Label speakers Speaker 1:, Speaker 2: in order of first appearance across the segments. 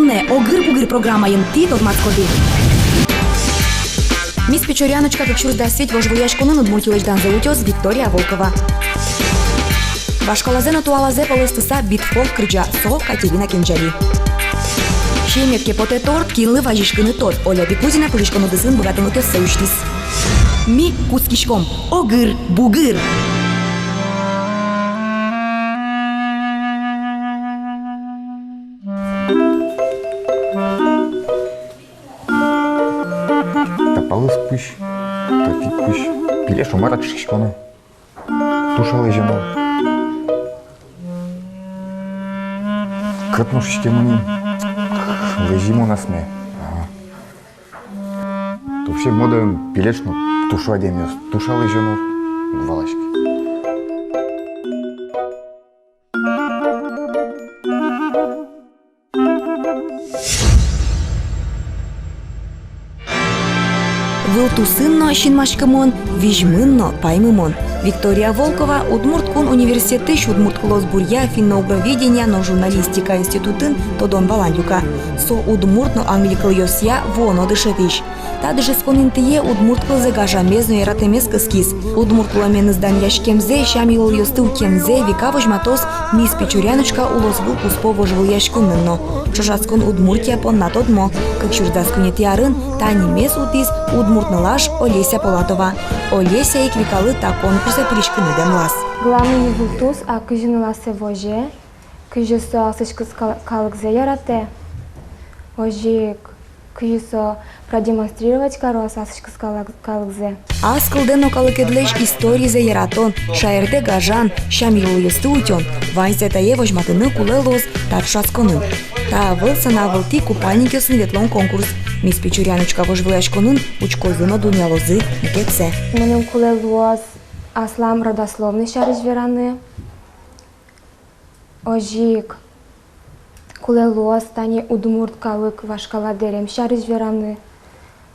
Speaker 1: Сунне огыр-бугыр программайын ти тотмацкоди. Мисс Печоряночка, как чурда свет вожвояшкунын удмуртилыждан заутёс Виктория Волкова. Башкалазе на туалазе полыстыса битфол крыджа со Катерина Кенджали. Шеметке поте торт килы важишкыны тот. Оля Бекузина пыжишкону дысын богатыны тес союштис. Ми кускишком огыр-бугыр.
Speaker 2: Тапалыс пыш, тафик пыш, пилеш умара тшишкону. Тушалы жему. Кытнуш штемунин. Лежимо на сме. То все модем пилешну тушу одемес. Тушалы жему гвалашки.
Speaker 1: Вылтусынно шинмашкымон, вижмынно паймымон. Виктория Волкова Удмурткун университеты Удмурткулос бурья финноугроведения но журналистика институтын тодон баландюка. Со удмуртно англикл йосия воно дышетиш. Та дышесконинтие удмурткл зегажамезно и ратемес кыскис. Удмурткуламен издан яшкемзе шамилол йостыл кемзе вика вожматос мисс Печоряночка улосбул куспо вожвыл яшкунынно. Чожаскон Удмуртия понна тодмо. Как чурдаскунетиарын та немес утис удмуртнылаш Олеся Полатова. Олеся и квикалы та конкурса пришкыны демлас.
Speaker 3: Главный вултус, а кыжыныласы воже, кыжысо алсышкыз калыкзе ярате. Воже кыжысо продемонстрировать карос алсышкыз калыкзе.
Speaker 1: Аскылден окалыкедлеш историзе яратон, шаерде гажан, шамилу ёсты утён, вайнсетае вожматыны кулелос татшасконын. Та вылсын авылти купальник ёсын ветлон конкурс. Мисс Печоряночка вожвылашконын учкозыно дунялозы никетсе.
Speaker 3: Менің кулелос аслам родословный шарыш вераны. Ожик кулелос тани удмурткалык вашкала дерем шарыш вераны.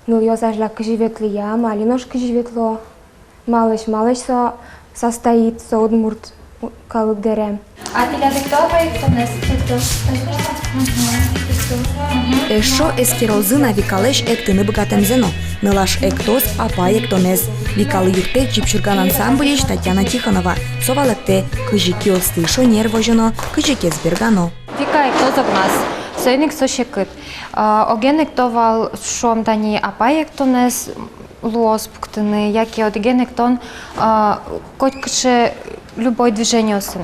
Speaker 3: Ну ёзажла кыживетлия, малинош кыживетло. Малыш со состоит со удмурткалык дерем.
Speaker 4: А ти ляде кто проектонес?
Speaker 1: Эшо эскерозына викалеш эктыны богатемзено. Нылаш эктос апа эктонез. Викалы юрте чипчурган ансамблеш Татьяна Тихонова. Совалекте кыжики остышо нервожено, кыжики сбергано.
Speaker 4: Вика ектозок нас. Сойник сошекыт. Оген ектовал шом дани апа эктонес луос пуктыны, яки одеген эктон котькыше любой движение сын.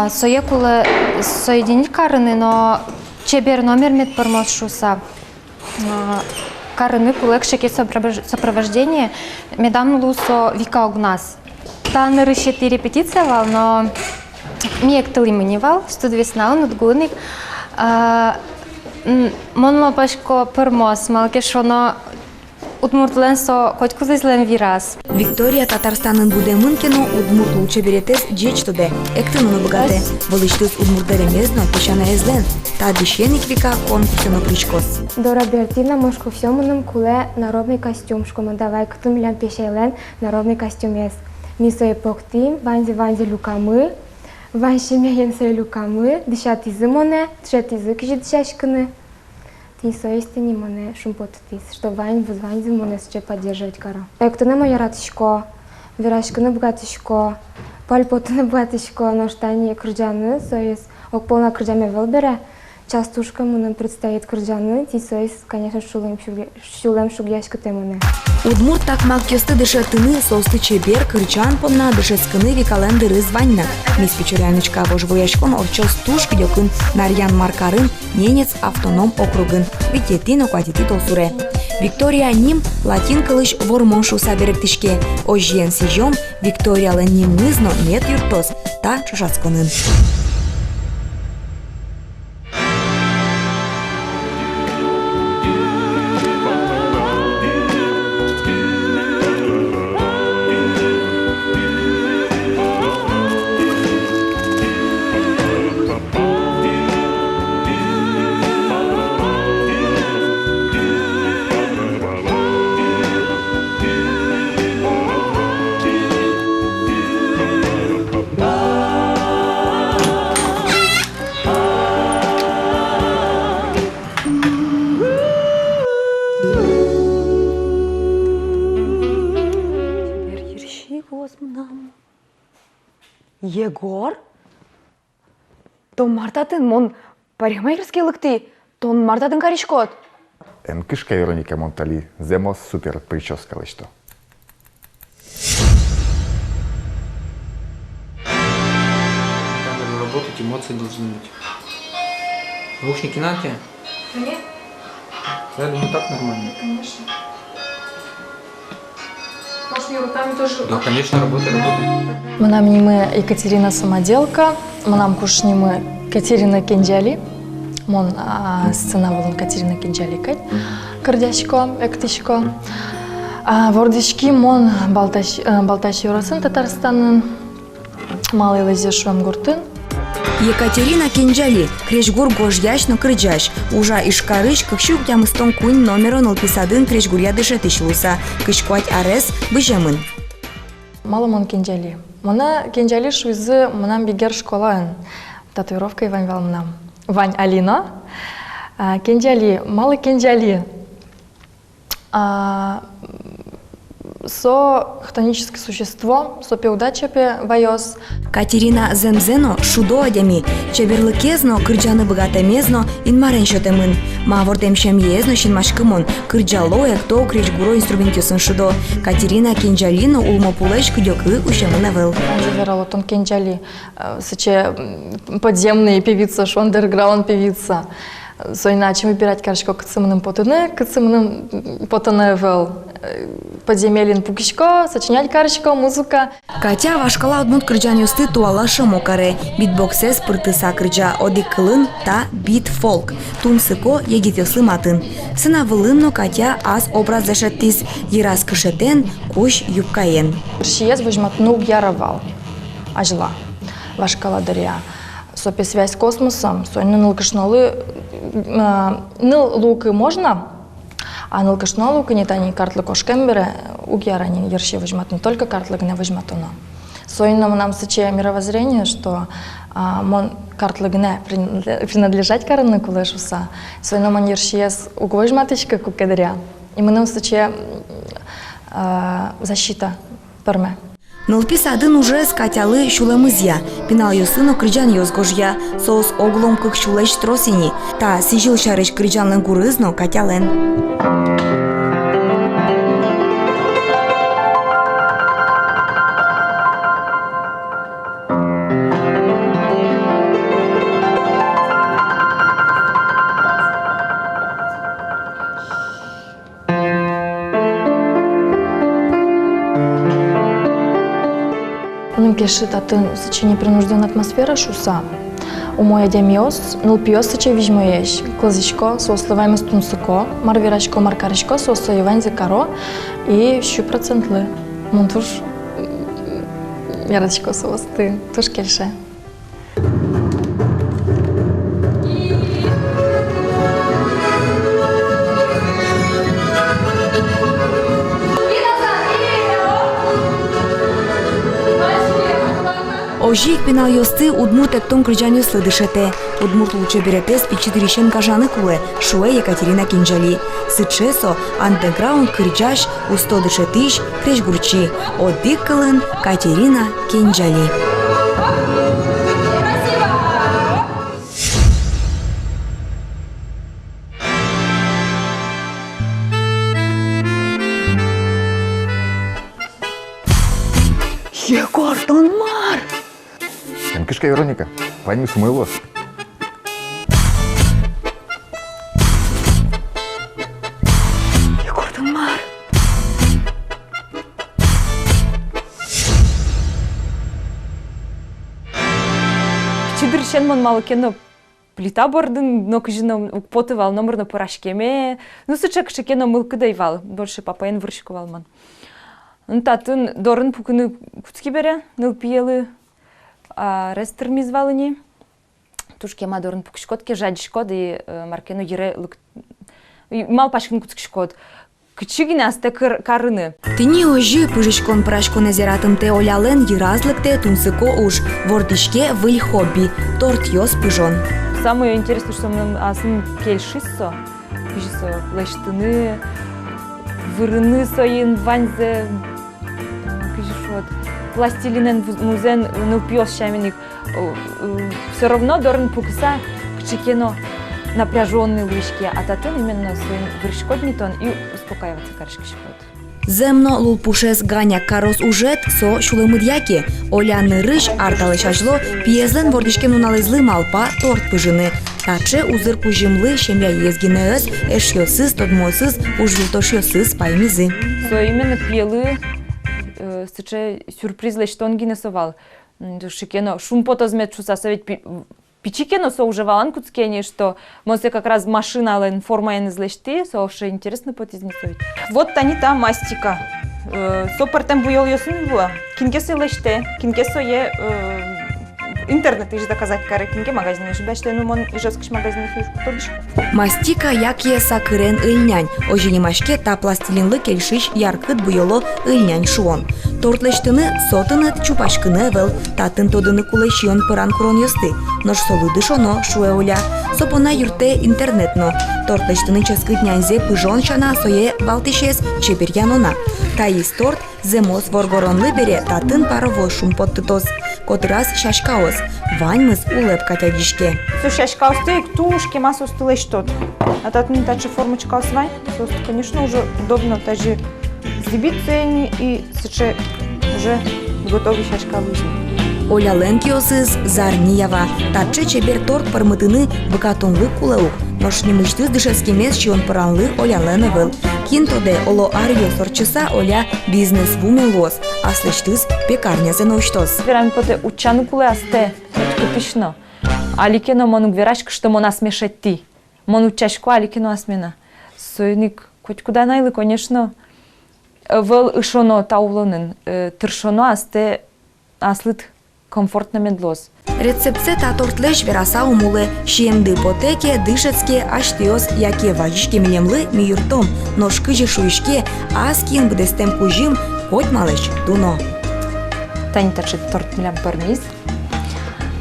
Speaker 4: Соекулы соединить карыны, но чебер номер мет пормоз шуса. Карыны кулек шеке сопровождение медам лусо вика огнас. Та решити репетиция, но миек тылиманивал, студвеснал надгуник. Монма пашко пормоз, малке шоно удмуртленсо котку зазлен вираз.
Speaker 1: Виктория Татарстанын будемынкено удмуртул чеберетес джечтоде. Эктыны богате. Вылыштыз удмуртдеремезно пешана эзлен. Та дишеник вика конкурсено причкос.
Speaker 3: Дора Бертина мошку всёмуным куле народный костюм. Шкома давай кытым лям пешейлен народный костюмес. Мисо эпоктим, ванзи люкамы, ваншиме люкамы, дышат изымоне, тшет язык же дышашкыны. Тисо истини моне шумпотытис, что вань возвань зимоне сче поддерживать кара. Эктыны моя ратышко, вирашкыны богатышко, пальпотыны богатышко, но штани кырджаны, соис окполна кырджаме велбере, частушка мунам предстоит кырджаны, тисоис, конечно, шулем шугяшкы темоне.
Speaker 1: Удмурт так малкёсты дышетыны состы чебер кырчан понна дышескыны викален дыры званьна. Мисс Печоряночка вожвояшкон орчос туш гидёкын Нарьян Маркарын ненец автоном округын. Витетин окватити толсуре. Виктория ним латин кылыш вормон шуса беректишке. Ожьен сижом Виктория лен нимызно нет юртос та чушацконын.
Speaker 5: Егор? Тон мартатын мон парикмахерский лыкты, тон мартатын каришкот.
Speaker 2: Кышка Вероника Монтали, земо супер прическа лычто.
Speaker 6: Надо работать, эмоции должны быть. Наушники на тебе?
Speaker 3: Нет.
Speaker 6: Я думаю, так нормально.
Speaker 3: Конечно. Может, мне руками тоже...
Speaker 6: Да, конечно, работай.
Speaker 7: Манам ниме Екатерина Самоделка, манам кушниме Катерина Кенджали. Мон сцена волон Катерина Кенджали кать. Кардяшко, эктишко. Вордички мон балташ Евросын Татарстанын. Малый лазешуам гуртын.
Speaker 1: Екатерина Кенджали, крешгур гожьяшно крыджаш, ужа ишкарыш, кыкшук ямыстон кунь номеро 051 крешгурья дышетыш луса, кышкуать арес быжемын.
Speaker 7: Мало мон Кенджали. Мона Кенджали шуйзы манам бигер школаын. Татуировкой Вань вал манам. Вань Алина. Кенджали, мало Кенджали. Со хтоническое существо, со пеудачепе вайос.
Speaker 1: Катерина Земзено шудо адями, чеберлыкезно кырджаны богатемезно инмарен шотемын. Мавордем шемьезно шинмашкымон, кырджалоек то крешгуро инструментюсын шудо. Катерина Кенджалино улмопулеш кыдёкы ушемын авел.
Speaker 7: Вералотон Кенджали, сыче подземная певица, андерграунд певица. Со иначе выбирать каршко кыцымным потыны вел. Подземелин пукишко, сочинять каршко, музыка.
Speaker 1: Катя вашкала удмут кырджан юсты туала шамокаре, битбоксес пыртыса кырджа одикылын та бит-фолк, тунсыко егитёсы матын. Сына вылымно Катя аз образ зашеттис, ераз кышетен, куш юбкаен.
Speaker 7: Шиез выжматну яровал, ажла, вашкала дарья. Сопи связь с космосом, сойны нылкышнолы, ныл луки можно, а нылкышно луки не тани картлы кошкембере, угьярани ерши выжмат не только картлы, не выжматуно. Сойным нам сыче мировоззрение, что мон картлы гне принадлежать караны кулешуса, сойным он ершиес угвыжматычка кукедря, и мы нам сыче защита перме.
Speaker 1: Нылпис адын уже скатялы шулемызья, пинал юсыно кырджан йозгожья, соус оглом кык шулеш тросини, та сижил шарыш кырджанлын гурызно катялен.
Speaker 7: Пишет атын сыче непринужденная атмосфера шуса. У моя демиос, нылпиос сыче вижмоеш, клазичко, сослываем стунсыко, марвирачко, маркаричко, сослываем зикаро и щупроцентлы. Монтуш ярочко состы, туш кельше.
Speaker 1: Ожик пинал йосты удмурт эктон кырджан йослы дышете. Удмурт лучше беретес пичидыришен кажаны куле, шуэ Екатерина Кенджали. Сычесо андеграунд кырджаш усто дышетиш крешгурчи. Одик кылын Катерина Кенджали.
Speaker 5: Егор, тон мар!
Speaker 2: Кышка Вероника, Ваню смыло.
Speaker 5: Егор, тон мар!
Speaker 8: Чидыршен мон малыкено плита бордын, но кыжыно потывал номерно порашкеме. Ну сычак шекено мылкыдайвал, больше папаен выршиковал ман. Татын дорын пукыны куцки бере, нылпиелы рестерми звалыни. Тушке ма дорын пукшкотке жадишкод и маркено ере мал пашкин куцкишкод. Кычыгине асте карыны.
Speaker 1: Тыни ожи пыжышкон прашкон эзератым те олялен еразлыкте тунсыко уж вордишке выль хобби, торт йос пыжон.
Speaker 8: Самое интересное, что мы асын кельшиссо, пижисо лештыны, вырыны соин ванзе, пижишот. пластилинен музен нупьёс шаминик. Все равно дорн пукса кчекено напряженные лыжки, а татын именно своим врышкотнитон и успокаиваться карышки щепот.
Speaker 1: Земно лулпушес ганя карос ужет со шулымыдьяки. Оляны рыж арталышачло пьезлен вордишкем нуналызлы малпа торт пыжыны. Таче узыр пужимлы шемя езгинеыз эшьёсыз тодмосыз ужвилтошьёсыз паймизы.
Speaker 8: So именно пьелы сыче сюрпризле штон гинесовал. Шикено шумпото змет шуса совет пичикено со ужевалан куцкени, что мосе как раз машина лен форма ен излешти, со ше интересно потизнисовит. Вот они та мастика. Со партем буйол ёсын була. Кингесе леште, кингесо е интернет иж заказать каре кинге магазине. Шибачте ну мон ижескиш магазине фиш кутодиш.
Speaker 1: Мастика як е сакырен ыльнянь. Ожинимашке та пластилинлы келшиш яркыт буйоло ыльнянь шуон. Тортлештыны сотыныт чупашкыны вел, татын тодыны кулешион пыран крон ёсты. Нож солыдыш оно шуэ оля. Сопона юрте интернетно. Тортлештыны ческытнянзе пыжон шана сое балтишес чеперьян она. Таис торт земос воргоронлы бере татын паровоз шумпоттытос. Котрас шашкаос. Ваньмыз улыбка тядишке.
Speaker 8: Со шашкаосты ктушки массу стылеш тот. А татын таче формочка освань. Конечно, уже удобно тажи сдебиться и сыче уже готовый шашкалыжный.
Speaker 1: Оля ленкиосыз зарниява. Таче чебер торт пармытыны быкатонлы кулаук. Ношнимыштыз дышескемес чион пыранлы Оля леневел. Кинтоде оло арьё сорчыса Оля бизнес-вумен лос. Аслыштыз пекарнязе ноштос.
Speaker 8: Верам поте учану куле асте. Купишно. Аликено мону гверашк, что мона смешети. Мону чашку аликено асмена. Сойник хоть куда найлы, конечно. Вел ишоно таулонен. Тыршоно асте аслыт комфортно медлос.
Speaker 1: Рецепце та тортлеш вераса умулы. Шиемды потеке, дышецке, аштиос, яке вajishke милемлы миюртом. Ношкыжы шуишке, аскин бдестем кужим, хоть малыш, дуно.
Speaker 8: Тань таче торт милям пармис.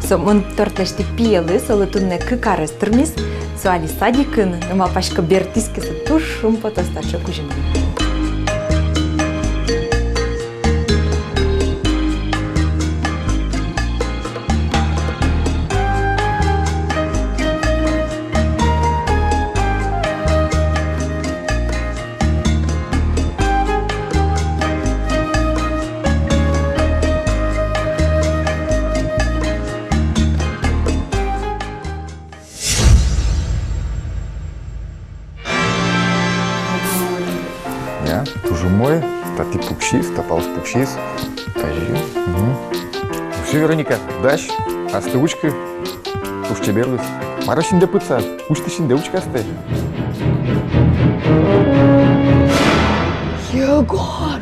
Speaker 8: Со мон тортлешти пиелы, солотунне кыкарес тырмис. Со али садикын, нема пашка бертиске со тушум потостачо кужим.
Speaker 2: Я тоже мой, та ты пукшис, та паус пукшис. Кажи. Все, Вероника, дашь, а с ты учкой уж чеберлыс. Мара шинде пыца, уж ты шинде учка асте.
Speaker 5: Егор!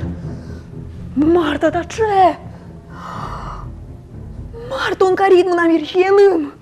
Speaker 5: Марта таче! Марта он карит мына мирхеным!